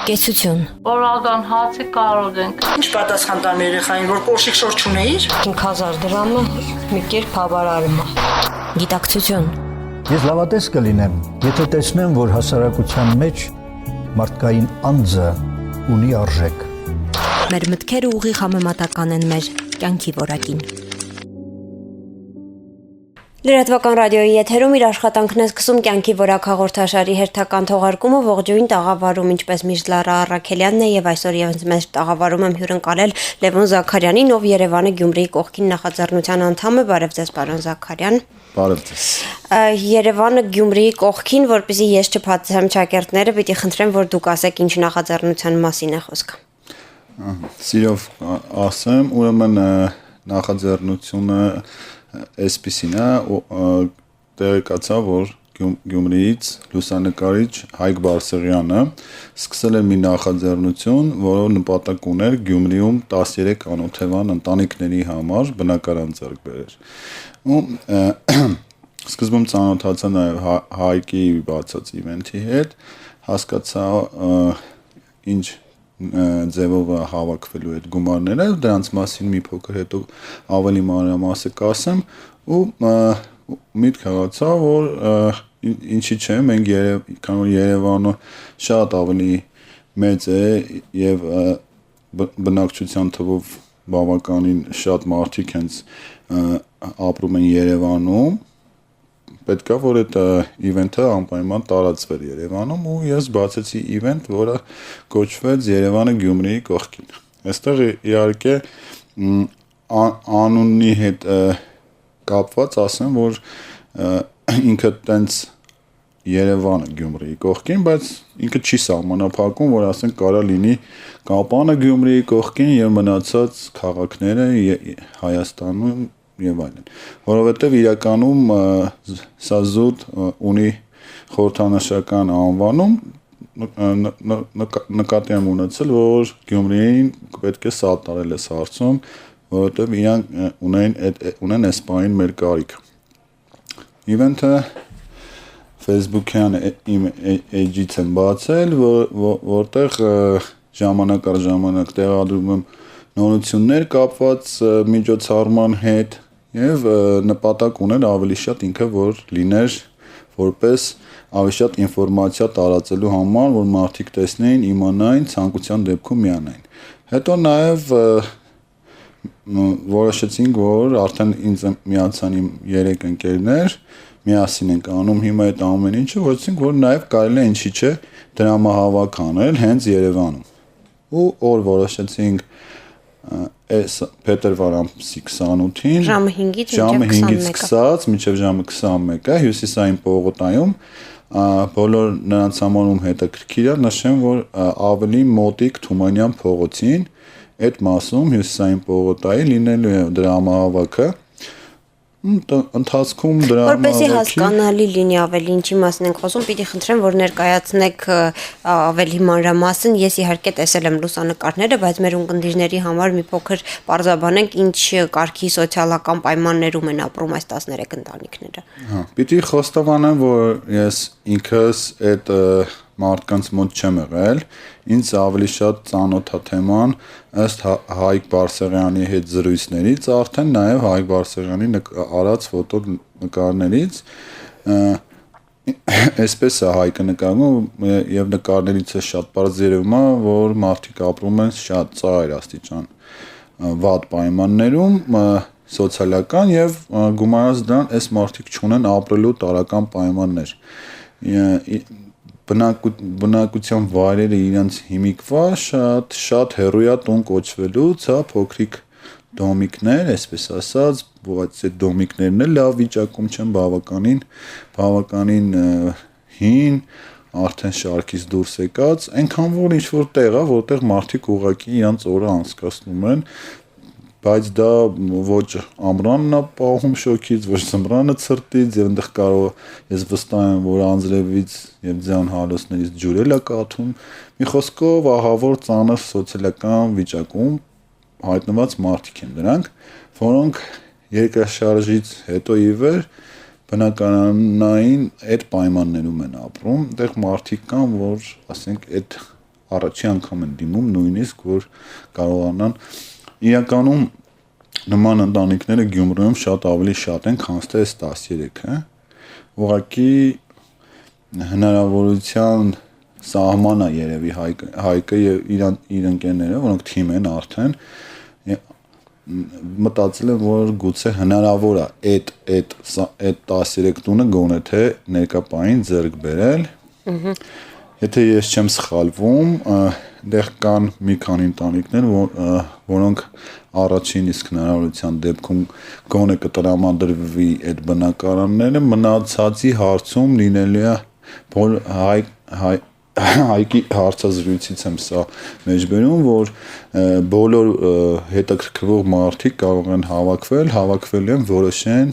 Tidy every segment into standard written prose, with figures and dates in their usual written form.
Կեցություն։ Օրական հացի կարոտ ենք։ Ինչ պատասխան տան երեխային, որ կոշիկ շոր չունեիր։ 5000 դրամը մի կերպ հավարարում է։ Գիտակցություն։ Ես լավատես կլինեմ, եթե տեսնեմ, որ հասարակության մեջ մարդկային անձը ունի արժեք։ Մեր մտքերը ուղիղ համեմատական են մեր կյանքի որակին։ Լրատվական ռադիոյի եթերում իր աշխատանքն է սկսում կյանքի որակ հաղորդաշարի հերթական թողարկումը ողջույն տաղավարում, ինչպես միշտ Լարա Առաքելյանն է եւ այսօր եւս մեր տաղավարում եմ հյուրընկալել Լևոն Զաքարյանին, ով Երևանը Գյումրիի կողքին նախաձեռնության անդամ է։ Բարև ձեզ, պարոն Զաքարյան։ Բարև ձեզ։ Երևանը Գյումրիի կողքին, որպեսզի ես չփաթեթեմ ճակերտները, պիտի խնդրեմ, որ դուք ասեք ինչ նախաձեռնության մասին է խոսքը։ Սիրով ասեմ, ուրեմն նախաձեռնությունը այսպիսին է, տեղեկացա, որ Գյումրիից լուսանկարիչ Հայկ Բարսեղյանը սկսել էր մի նախաձեռնություն, որը նպատակ ուներ Գյումրիում 13 անօթևան ընտանիքների համար բնակարան ձեռք բերել։ Ու սկզբում ծանոթացա նաև Հայկի բացած իվենթի հետ, հասկացա ինչ ձևով հավաքվելու այդ գումարները, դրանց մասին մի փոքր հետո ավելի մանրամասը կասեմ ու միտք հղացա, որ ինչի՞ չէ, մենք Երևանը շատ ավելի մեծ է եւ բնակչության թվով բավականին շատ մարդիկ հենց ապրում են Երևանում, պետք է որ այդ իվենթը անպայման տարածվեր Երևանում ու ես բացեցի իվենթ, որը կոչվեց Երևանը Գյումրիի կողքին։ Այստեղ իհարկե անունի հետ կապված ասեմ, որ ինքը տենց Երևանը Գյումրիի կողքին, բայց ինքը չի սահմանափակում, որ ասենք կարա լինի Կապանը Գյումրիի կողքին եւ մնացած քաղաքները Հայաստանում եւ այլն, որովհետեւ իրականում սա զուտ ունի խորհրդանշական անվանում նկատի եմ ունեցել, որ Գյումրիին պետք է սատարել այս հարցում, որովհետեւ իրանք ունեն այս պահին մեր կարիքը։ Իվենթը Facebook-յան իմ էջից եմ բացել, որտեղ ժամանակ առ ժամանակ տեղադրում եմ նորություններ կապված միջոցառման հետ եւ նպատակ ուներ ավելի շատ ինքը որ լիներ որպես ավելի շատ ինֆորմացիա տարածելու համար, որ մարդիկ տեսնեին, իմանային, ցանկության դեպքում միանային։ Հետո նաեւ որոշեցինք, որ արդեն ինձ միացան իմ 3 ընկերներ, միասին ենք անում հիմա այդ ամեն ինչը, որովհետեւ որ նաեւ կարելի է ինչի՞ չէ դրամահավաք անել հենց Երևանում։ Ու օր որոշեցինք այս փետրվար ամսի 28-ին ժամը 5-ից ժամը 5-ից սկսած մինչև ժամը 21-ը Հյուսիսային պողոտայում բոլոր նրանց համարում հետաքրքիր է նշեմ, որ ավելի մոտիկ Թումանյան փողոցին այդ մասում Հյուսիսային պողոտայի լինելու է դրամահավաքը ընթացքում որպեսզի հասկանալի լինի ավելի ինչի մասին ենք խոսում, պիտի խնդրեմ, որ ներկայացնեք ավելի մանրամասն։ Ես իհարկե տեսել եմ լուսանկարները, բայց մեր ունկնդիրների համար մի փոքր բարձրաբանենք ինչ կարգի սոցիալական պայմաններում են ապրում այս 13 ընտանիքները։ Պիտի խոստովանեմ, որ ես ինքս այդ մարդկանց մոտ չեմ եղել, ինձ ավելի շատ ծանոթ է թեման ըստ Հայկ Բարսեղյանի հետ զրույցներից, արդեն նաև Հայկ Բարսեղյանի արած ֆոտոնկարներից, այսպես է Հայկը նկարում եւ նկարներից է շատ բարձ երևում է, որ մարդիկ ապրում են շատ ծայր աստիճան վատ պայմաններում, սոցիալական եւ գումարած դրան այս մարդիկ չունեն ապրելու տարական պայմաններ։ Բնակության վայրերը իրենց հիմիկվա շատ հեռու տուն կոչվելուց, հա, փոքրիկ դոմիկներ, այսպես ասած, բայց այդ դոմիկներն էլ լավ վիճակում չեն, բավականին հին, արդեն շարքից դուրս եկած, այնքան որ ինչ որ տեղ է, որտեղ մարդիկ ուղղակի իրենց օրը անցկացնում են, բայց դա ոչ ամռանն է պահում շոքից, ոչ ձմռանը ցրտից, եւ այնտեղ կարող ես վստահ եմ, որ անձրևից եւ ձյան հալոցներից ջուրել է կաթում։ Մի խոսքով ահավոր ծանր սոցիալական վիճակում հայտնված մարդիկ են դրանք, որոնք երկրաշարժից հետո ի վեր բնականային այդ պայմաններում են ապրում, այդտեղ մարդիկ կան, որ ասենք այդ առաջի անգամ են դիմում նույնիսկ որ կարողանան իրականում նման ընտանիքները Գյումրիում շատ ավելի շատ են քան թե 13-ը ուղղակի հնարավորության սահմանը երևի Հայկը եւ իր ընկերները որոնք թիմ են արդեն մտածել եմ որ գուցե հնարավոր է այդ 13 տունը գոնե թե ներկապային ձեռք բերել եթե ես չեմ սխալվում դեռ կան մի քանի ընտանիքներ որոնք առաջին իսկ հնարավորության դեպքում գոնե կտրամադրվի այդ բնակարանները մնացածի հարցում լինելու է Հայկի հարցազրույցից եմ սա մեջբերում, որ բոլոր հետաքրքրող մարդիկ կարող են հավաքվելու են որոշեն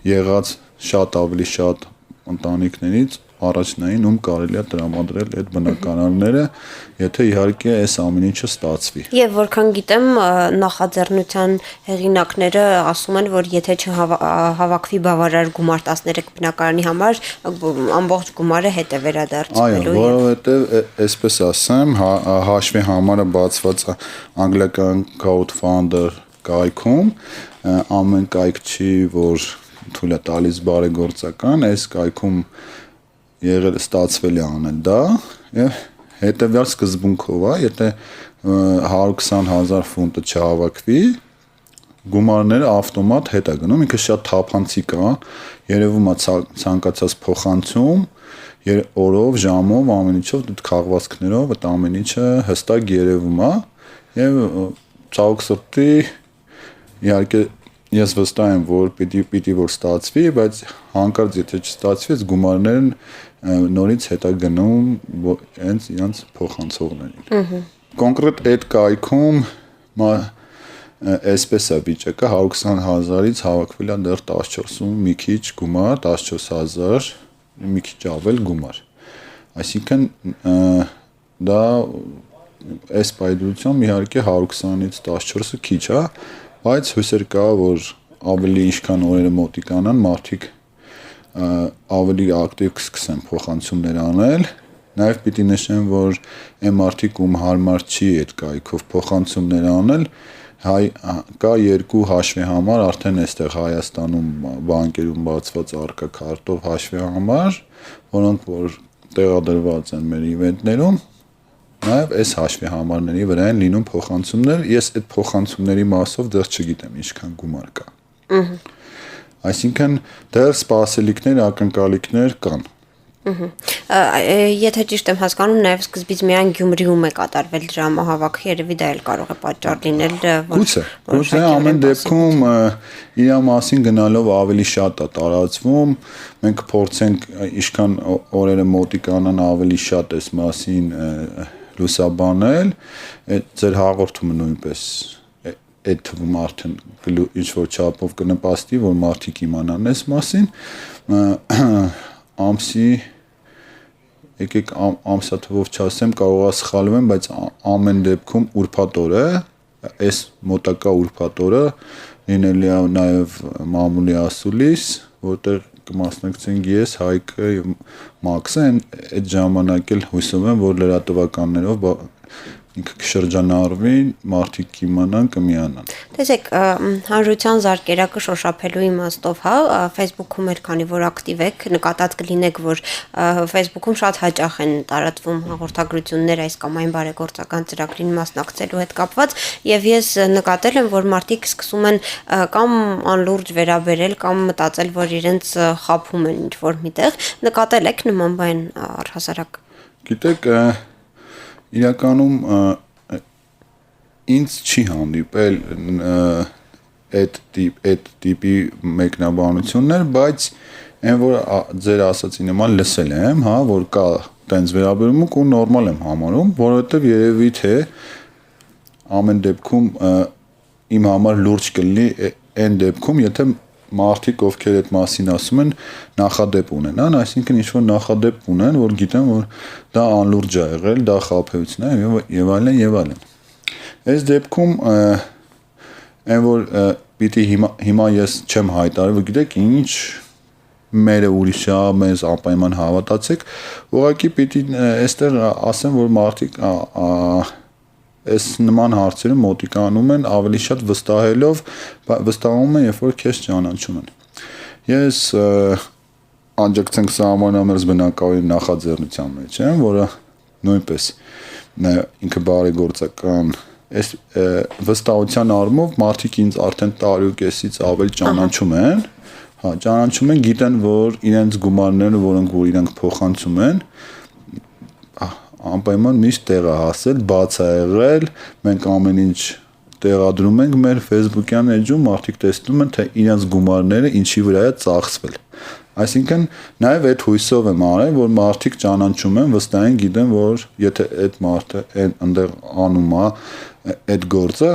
եղած շատ ավելի շատ ընտանիքներից առաջնային ում կարելի է տրամադրել այդ բնակարանները, եթե իհարկե այս ամեն ինչը ստացվի։ Եվ որքան գիտեմ, նախաձեռնության հեղինակները ասում են, որ եթե չհավաքվի բավարար գումար 13 բնակարանի համար, ամբողջ գումարը հետ է վերադարձվելու։ Այո, որովհետև այսպես ասեմ, հաշվի համարը բացված անգլիական crowdfunder կայքում, ամեն կայք չի, որ թույլ է տալիս բարեգործական, այս կայքում եղել ստացվել է անել դա եւ հետեւյալ սկզբունքով է եթե 120,000 ֆունտը չհավաքվի գումարները ավտոմատ հետ է գնում ինքը շատ թափանցիկ է երևում է ցանկացած փոխանցում օրով ժամով ամեն ինչով դու քաղվածքներով այդ ամեն ինչը հստակ երևում է եւ ցավոք սրտի իհարկե Ես վստահ եմ, որ պիտի որ ստացվի, բայց հանկարծ եթե չստացվի, այս գումարներն նորից հետա գնում հենց իրանց փոխանցողներին։ Կոնկրետ այդ կայքում այսպես է վիճակը 120,000-ից հավաքվել է դեռ 14-ում մի քիչ գումար, 14,000 մի քիչ ավել գումար։ Այսինքն դա այս պայծրությամբ իհարկե 120-ից 14-ը քիչ է, բայց հույսեր կա, որ ավելի ինչքան օրերը մոտիկանան, մարդիկ ավելի ակտիվ կսկսեն փոխանցումներ անել, նաև պիտի նշեմ, որ այն մարդիկ ում հարմար չի այդ կայքով փոխանցումներ անել, կա երկու հաշվի համար, արդեն այստեղ Հայաստանում բանկերում բացված առկա քարտով հաշվի համար, որոնք որ տեղադրված են մեր իվենտներում Նաև այս հաշվի համարների վրա են լինում փոխանցումներ, ես այդ փոխանցումների մասով դեռ չգիտեմ ինչքան գումար կա։ Այսինքն դեռ սպասելիքներ, ակնկալիքներ կան։ Եթե ճիշտ եմ հասկանում, նաև սկզբից միայն Գյումրիում է կատարվել դրամահավաքը, երևի դա էլ կարող է պատճառ լինել, Գուցե ամեն դեպքում իր մասին գնալով ավելի շատ է տարածվում, մենք փորձենք ինչքան օրերը մոտիկանան ավելի շատ այս մասին լուսաբանել, ձեր հաղորդումը նույնպես այդ թվում արդեն ինչ որ չափով կնպաստի, որ մարդիկ իմանան այս մասին, ամսի եկեք ամսա թվով չասեմ, կարող է սխալվեմ, բայց ամեն դեպքում ուրբաթ օրը, այս մոտակա ուրբաթ օրը լինելու է նաև մամուլի ասուլիս, որտեղ կմասնակցենք ես, Հայկը եւ Մաքսը, այդ ժամանակ էլ հույսով եմ, որ լրատվականներով ինքը կշրջանառվի, մարդիկ կիմանան, կմիանան։ Տեսեք, հանրության զարկերակը շոշափելու իմաստով, հա, Facebook-ում էլ քանի որ ակտիվ եք, նկատած կլինեք, որ Facebook-ում շատ հաճախ են տարածվում հաղորդագրություններ այս կամ այն բարեգործական ծրագրին մասնակցելու հետ կապված, եւ ես նկատել եմ, որ մարդիկ սկսում են կամ անլուրջ վերաբերել կամ մտածել, որ իրենց խաբում են ինչ-որ միտեղ, նկատել եք նման բան առհասարակ։ Գիտեք, իրականում ինձ չի հանդիպել այդ տիպի մեկնաբանություններ, բայց այն որ ձեր ասացի նման լսել եմ, հա, որ կա տենց վերաբերմունք ու նորմալ եմ համարում, որովհետև երևի թե ամեն դեպքում իմ համար լուրջ կլինի այն դեպքում, եթե մարդիկ ովքեր այդ մասին ասում են նախադեպ ունենան, այսինքն ինչ-որ նախադեպ ունեն, որ գիտեն, որ դա անլուրջ է եղել, դա խաբեություն է եւ այլն եւ այլն։ Այս դեպքում այն որ պիտի հիմա ես չեմ հայտարարել, գիտեք ինչ մերը ուրիշ է, մեզ անպայման հավատացեք, ուղղակի պիտի այստեղ ասեմ, որ մարդիկ այս նման հարցերում մոտիկանում են ավելի շատ վստահում են, երբ որ քեզ ճանաչում են։ Ես աջակցենք սահմանամերձ բնակավարի նախաձեռնության մեջ եմ, որը նույնպես ինքը բարեգործական այս վստահության առումով մարդիկ ինձ արդեն տարի ու կեսից ավել ճանաչում են, ճանաչում են, գիտեն, որ իրենց գումարները, որոնք որ իրենք փոխանցում են, անպայման միշտ տեղ է հասել, բաց է եղել, մենք ամեն ինչ տեղադրում ենք մեր Facebook-յան էջում, մարդիկ տեսնում են, թե իրենց գումարները ինչի վրա է ծախսվել։ Այսինքն նաև այդ հույսով եմ արել, որ մարդիկ ճանաչում են, վստահ են, գիտեն, որ եթե այդ մարդը այնտեղ անում է այդ գործը,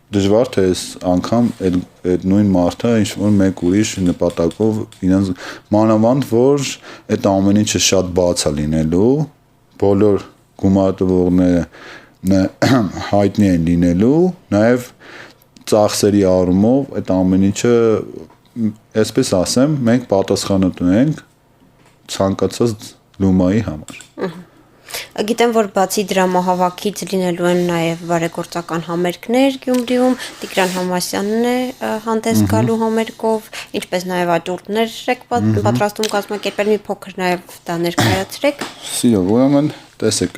դժվար թե այս անգամ այդ նույն մարդը ինչ որ մեկ ուրիշ նպատակով իրենց մանավանդ որ այդ ամեն ինչը շատ բաց է լինելու, բոլոր գումարտվողները հայտնի են լինելու, նաև ծախսերի առումով այդ ամեն ինչը, այսպես ասեմ, մենք պատասխանատու ենք ցանկացած լումայի համար։ Գիտեմ, որ բացի դրամահավաքից լինելու են նաև բարեգործական համերգներ Գյումրիում, Տիգրան Համասյանն է հանդես գալու համերգով, ինչպես նաև աճուրդներ եք պատրաստում կազմակերպել, մի փոքր նաև դա ներկայացրեք։ Սիրո, ուրեմն, տեսեք,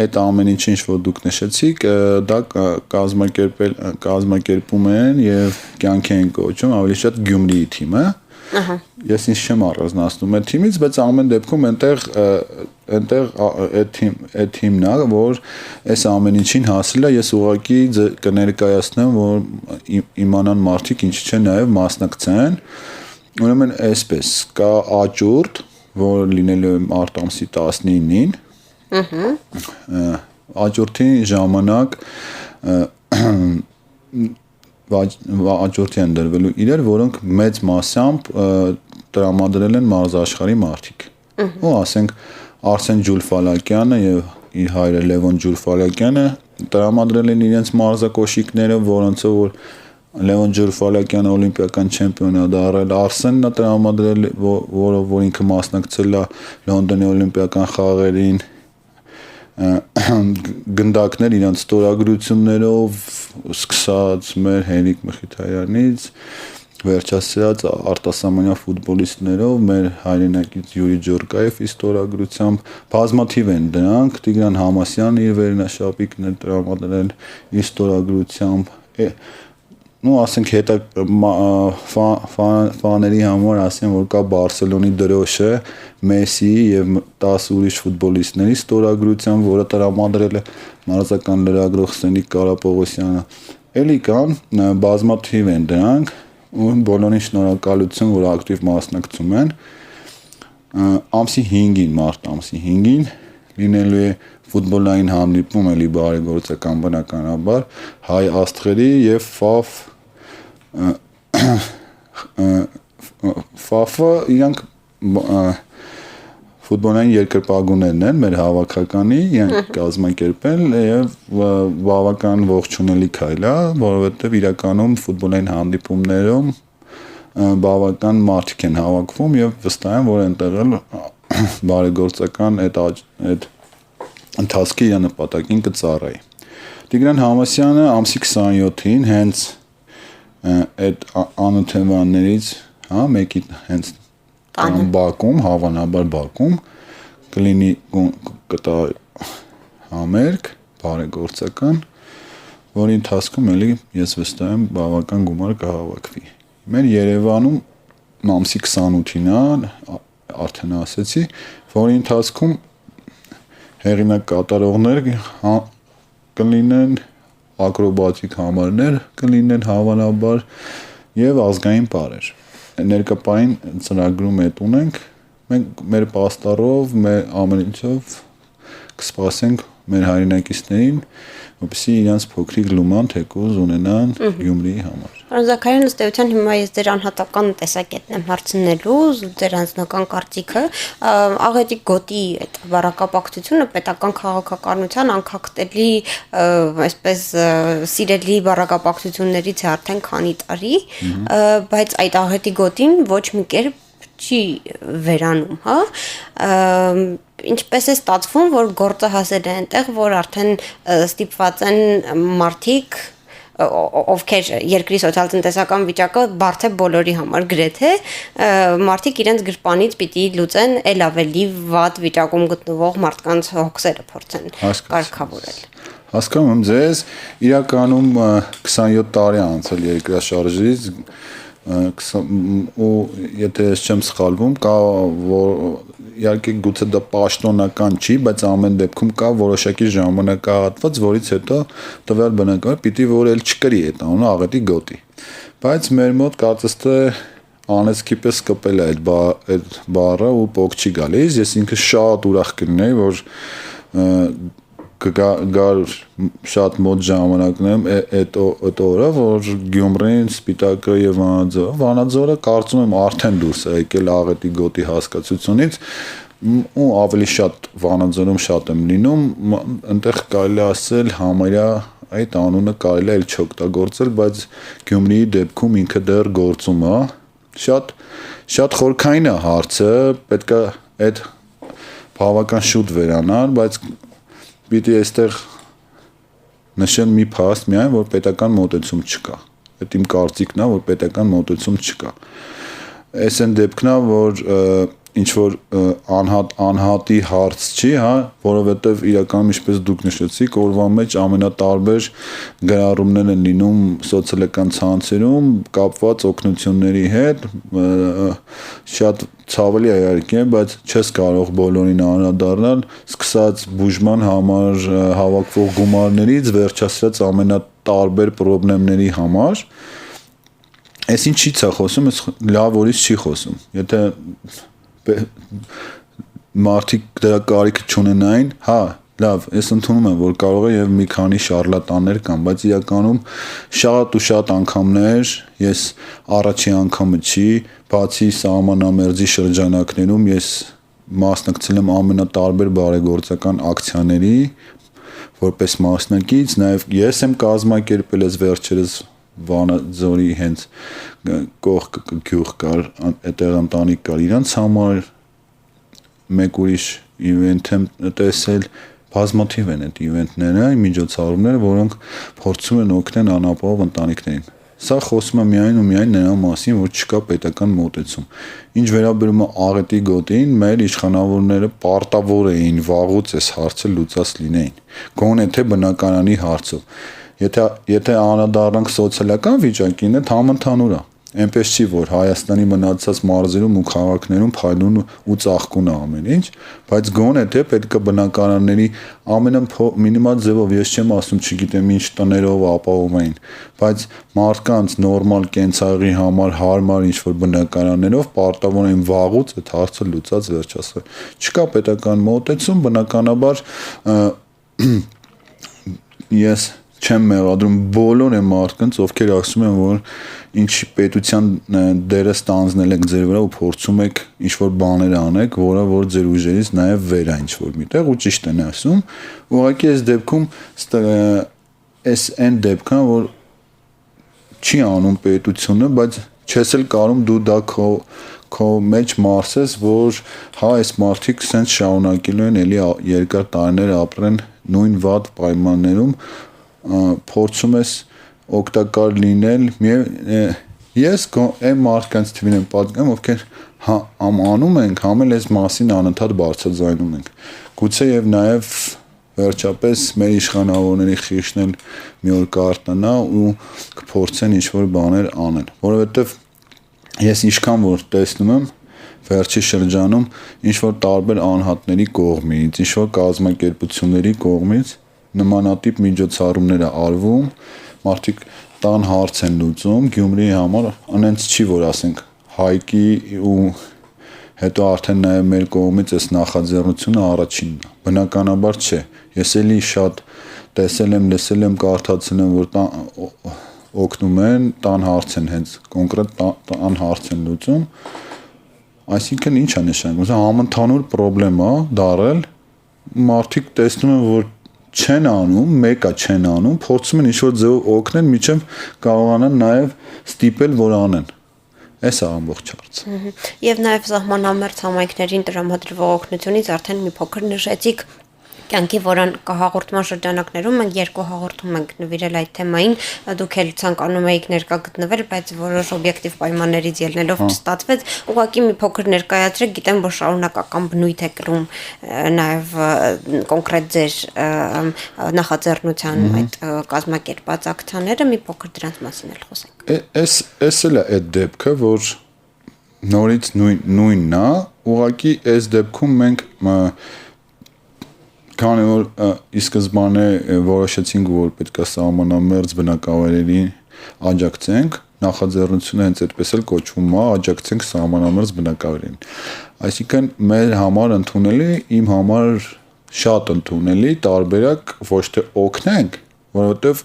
այդ ամեն ինչ որ դուք նշեցիք, դա կազմակերպում են եւ կյանքի են կոչում ավելի շատ Գյումրիի թիմը։ Ես ինձ չեմ առանձնացնում այդ թիմից, բայց ամեն դեպքում այնտեղ այդ թիմն է, որ այս ամեն ինչին հասել է, ես ուղղակի կներկայացնեմ, որ իմանան մարդիկ ինչի՞ չէ նաև մասնակցեն։ Ուրեմն այսպես, կա աճուրդ, որ լինելու է մարտ ամսի 19-ին։ Աճուրդի ժամանակ աճուրդի են դրվելու իրեր, որոնք մեծ մասամբ տրամադրել են մարզաշխարհի մարդիկ։ Ու ասենք Արսեն Ջուլֆալակյանը եւ իր հայրը Լևոն Ջուլֆալակյանը տրամադրել են իրենց մարզակոշիկները, որոնցով որ Լևոն Ջուլֆալակյանը օլիմպիական չեմպիոն է դարձել, Արսենն է տրամադրել, որ ինքը մասնակցել է Լոնդոնի օլիմպիական խաղերին, գնդակներ իրենց ստորագրություններով սկսած մեր Հենրիկ Մխիթարյանից վերջացրած արտասահմանյան ֆուտբոլիստներով մեր հայրենակից Յուրի Ջորկաևի ստորագրությամբ բազմաթիվ են դրանք, Տիգրան Համասյանը իր վերնաշապիկն է տրամադրել իր ստորագրությամբ, ասենք հետա ֆաների համար ասեմ, որ կա Բարսելոնի դրոշը Մեսսիի եւ 10 ուրիշ ֆուտբոլիստների ստորագրությամբ, որը տրամադրել է մարզական լրագրող Սենիկ Կարապողոսյանը։ Էլի կան բազմաթիվ են դրանք, ու բոլորին շնորհակալություն, որ ակտիվ մասնակցում են։ Ամսի 5-ին, մարտ ամսի 5-ին լինելու է ֆուտբոլային հանդիպում էլի բարեգործական բնականաբար հայ աստղերի եւ ՖԱՖ-ը իրանք ֆուտբոլային երկրպագուներն են մեր հավաքականի, իրենք կազմակերպել եւ բավական ողջունելի քայլ է, որովհետեւ իրականում ֆուտբոլային հանդիպումներում բավական մարդիկ են հավաքվում եւ վստահ եմ, որ այնտեղ էլ բարեգործական այդ ընթացքի իր նպատակին կծառայի։ Տիգրան Համասյանը ամսի 27-ին հենց այդ անօթևաններից, մեկի հենց Բաքում, հավանաբար Բաքում կլինի կտա համերգ բարեգործական, որի ընթացքում էլի ես վստահ եմ բավական գումար կհավաքվի։ Մեր Երևանում ամսի 28-ին արդեն ասեցի, որի ընթացքում հեղինակ կատարողներ կլինեն, ակրոբատիկ համարներ կլինեն հավանաբար եւ ազգային պարեր։ Ներկապային ծրագրում էդ ունենք, մենք մեր պաստառով, մեր ամեն ինչով կսպասենք մեր հայրենակիցներին, որպեսզի իրենց փոքրիկ լուման թեկուզ ունենան Գյումրիի համար։ Պարոն Զաքարյան, ըստ էության հիմա ես ձեր անհատական տեսակետն եմ հարցնելու, ձեր անձնական կարծիքը, աղետի գոտի այդ բառակապակցությունը պետական քաղաքականության անկախտելի, այսպես սիրելի բառակապակցություններից է արդեն քանի տարի, բայց այդ աղետի գոտին ոչ մի կերպ չի վերանում, հա, ինչպես է ստացվում, որ գործը հասել է այնտեղ, որ արդեն ստիպված են մարդիկ, ովքեր երկրի սոցիալ-տնտեսական վիճակը բարդ է բոլորի համար գրեթե, մարդիկ իրենց գրպանից պիտի լուծեն էլ ավելի վատ վիճակում գտնվող մարդկանց հոգսերը փորձեն կարգավորել։ Հասկանում եմ ձեզ, իրականում 27 տարի անցել երկրաշարժից, ու եթե ես չեմ սխալվում, կա իհարկե գուցե դա պաշտոնական չի, բայց ամեն դեպքում կա որոշակի ժամանակահատված, որից հետո տվյալ բնակարան պիտի որ էլ չկրի այդ անունը աղետի գոտի։ Բայց մեր մոտ կարծես թե անեցքի պես կպել է այդ բառը ու փոք չի գալիս, ես ինքս շատ ուրախ կլինեի, որ գար շատ մոտ ժամանակներում այդ օրը, որ Գյումրին, Սպիտակը եւ Վանաձորը կարծում եմ արդեն դուրս է եկել աղետի գոտի հասկացությունից, ու ավելի շատ Վանաձորում շատ եմ լինում, այնտեղ կարելի ասել համարյա այդ անունը կարելի է չօգտագործել, բայց Գյումրիի դեպքում ինքը դեռ գործում է, շատ խորքային է հարցը, պետք է այդ բավական շուտ վերանալ, բայց պիտի այստեղ նշել մի փաստ միայն, որ պետական մոտեցում չկա։ Այդ իմ կարծիքն է, որ պետական մոտեցում չկա։ Այս այն դեպքն է, որ ինչ որ անհատի հարց չի, հա, որովհետև իրականում ինչպես դուք նշեցիք, օրվա մեջ ամենատարբեր գրառումներ են լինում սոցիալական ցանցերում կապված օգնությունների հետ, շատ ցավալի է իհարկե, բայց չես կարող բոլորին անդրադառնալ, սկսած բուժման համար հավաքվող գումարներից վերջացրած ամենատարբեր խնդիրների համար։ Այս ինչից է խոսում, այս լավ օրից չի խոսում։ Եթե մարդիկ դրա կարիքը չունենային, հա, լավ, ես ընդունում եմ, որ կարող է եւ մի քանի շարլատաններ կան, բայց իրականում շատ ու շատ անգամներ, ես առաջի անգամը չի, բացի սահմանամերձի շրջանակներում ես մասնակցել եմ ամենատարբեր բարեգործական ակցիաների, որպես մասնակից, նաեւ ես եմ կազմակերպել ես վերջերս Վանաձորի հենց կողք գյուղ կար, այդտեղ ընտանիք կար, իրանց համար մեկ ուրիշ իվենթ եմ տեսել, բազմաթիվ են այդ իվենթները, միջոցառումները, որոնք փորձում են օգնել անապահով ընտանիքներին։ Սա խոսում է միայն ու միայն նրա մասին, որ չկա պետական մոտեցում։ Ինչ վերաբերում է աղետի գոտին, մեր իշխանավորները պարտավոր էին վաղուց այս հարցը լուծած լինեին։ Գոնե թե բնակարանի հարցով։ Եթե անդրադառնանք սոցիալական վիճակին, դա համընդհանուր է։ Այնպես չի, որ Հայաստանի մնացած մարզերում ու քաղաքներում փայլուն ու ծաղկուն է ամեն ինչ, բայց գոնե թե պետք է բնակարանների ամենամինիմալ ձևով, ես չեմ ասում, չգիտեմ ինչ տներով ապահովում էին, բայց մարդկանց նորմալ կենցաղի համար հարմար ինչ-որ բնակարաններով պարտավոր են վաղուց այդ հարցը լուծած վերջացնել։ Չկա պետական մոտեցում, բնականաբար ես չեմ մեղադրում բոլոր այն մարդկանց, ովքեր ասում են, որ ինչ պետության դերը ստանձնել եք ձեր վրա ու փորձում եք ինչ-որ բաներ անեք, որը որ ձեր ուժերից նաև վեր է ինչ-որ միտեղ ու ճիշտ են ասում, ուղղակի այս դեպքում այս այն դեպքն է, որ չի անում պետությունը, բայց չես էլ կարում դու դա քո մեջ մարսես, որ հա այս մարդիկ սենց շարունակելու են էլի երկար տարիներ ապրեն նույն վատ պայմաններում, փորձում ես օգտակար լինել, ես այն մարդկանց թվին եմ պատկանում, ովքեր անում ենք, համ էլ այս մասին անընդհատ բարձրաձայնում ենք։ Գուցե եւ նաեւ վերջապես մեր իշխանավորների խիղճն էլ մի օր կարտանա ու կփորձեն ինչ-որ բաներ անել, որովհետեւ ես ինչքան որ տեսնում եմ վերջի շրջանում ինչ-որ տարբեր անհատների կողմից, ինչ-որ կազմակերպությունների կողմից նմանատիպ միջոցառումներ է արվում, մարդիկ տան հարց են լուծում, Գյումրիի համար անենց չի, որ ասենք Հայկի ու հետո արդեն նաև մեր կողմից այս նախաձեռնությունը առաջինն է։ Բնականաբար չէ։ Ես էլի շատ տեսել եմ, լսել եմ, կարդացել եմ, որ օգնում են, տան հարց են հենց կոնկրետ տան հարց են լուծում։ Այսինքն ինչ է նշանակում, դա համընդհանուր խնդրեմ է դարել, մարդիկ տեսնում են, որ չեն անում, մեկը չեն անում, փորձում են ինչ-որ ձևով օգնել, միջև կարողանան նաև ստիպել, որ անեն։ Այս է ամբողջ հարցը։ Եվ նաև սահմանամերձ համայնքներին տրամադրվող օգնությունից արդեն մի փոքր նշեցիք կյանքի հաղորդման շրջանակներում մենք երկու հաղորդում ենք նվիրել այդ թեմային, դուք էլ ցանկանում եք ներկա գտնվել, բայց որոշ օբյեկտիվ պայմաններից ելնելով չստացվեց, ուղղակի մի փոքր ներկայացրեք, գիտեմ, որ շարունակական բնույթ է կրում նաև կոնկրետ ձեր նախաձեռնության այդ կազմակերպած ակցիաները, մի փոքր դրանց մասին էլ խոսենք։ Էս էլ է այդ դեպքը, որ նորից նույնն է, ուղղակի այս դեպքում մենք քանի որ ի սկզբանե որոշեցինք, որ պետք է սահմանամերձ բնակավայրերի աջակցենք, նախաձեռնությունը հենց այդպես էլ կոչվում է, աջակցենք սահմանամերձ բնակավայրերին։ Այսինքն մեր համար ընդունելի, իմ համար շատ ընդունելի տարբերակ ոչ թե օգնենք, որովհետև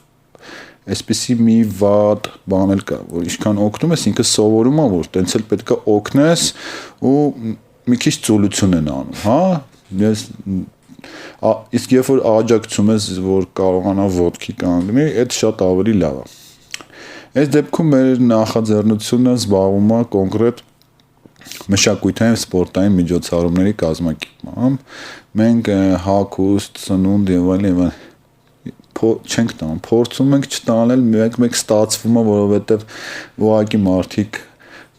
այսպեսի մի վատ բան էլ կա, որ ինչքան օգնում ես, ինքը սովորում է, որ տենց էլ պետք է օգնես ու մի քիչ ծուլություն են անում, հա։ Ես իսկ երբ որ աջակցում ես, որ կարողանա ոտքի կանգնի, այդ շատ ավելի լավ է։ Այս դեպքում մեր նախաձեռնությունը զբաղվում է կոնկրետ մշակութային սպորտային միջոցառումների կազմակերպմամբ։ Մենք հագուստ, սնունդ եւ այլն չենք տանում, փորձում ենք չտանել, մեկ ստացվում է, որովհետեւ ուղղակի մարդիկ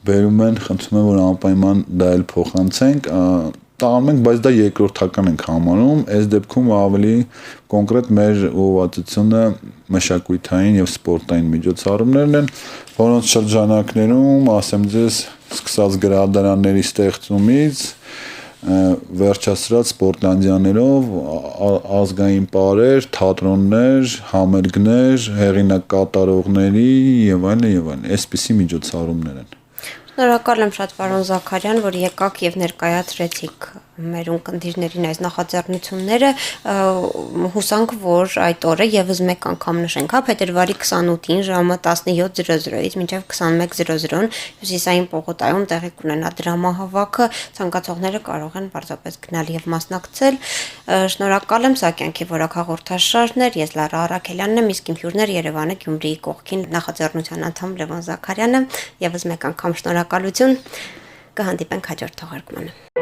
բերում են, խնդրում են, որ անպայման դա էլ փոխանցենք, տանում ենք, բայց դա երկրորդական ենք համարում, այս դեպքում ավելի կոնկրետ մեր ուղղվածությունը մշակութային եւ սպորտային միջոցառումներն են, որոնց շրջանակներում, ասեմ ձեզ, սկսած գրադարանների ստեղծումից, վերջացրած սպորտլանդիաներով, ազգային պարեր, թատրոններ, համերգներ, հեղինակ կատարողների եւ այլն, այսպիսի միջոցառումներ են։ Շնորհակալ եմ շատ պարոն Զաքարյան, որ եկաք եւ ներկայացրեցիք մեր ունկնդիրներին այս նախաձեռնությունները, հուսանք, որ այդ օրը եւս մեկ անգամ նշենք, հա, փետրվարի 28-ին ժամը 17:00-ից մինչև 21:00 Հյուսիսային պողոտայում տեղի կունենա դրամահավաքը, ցանկացողները կարող են պարզապես գնալ եւ մասնակցել։ Շնորհակալ եմ, սա կյանքի որակ հաղորդաշարն էր, ես Լարա Արաքելյանն եմ, իսկ իմ հյուրն էր Երևանը Գյումրիի կողքին նախաձեռնության անդամ Լևոն Զաքարյանը, եւս մեկ անգամ շնորհակալություն, կհանդիպենք հաջորդ թողարկմանը։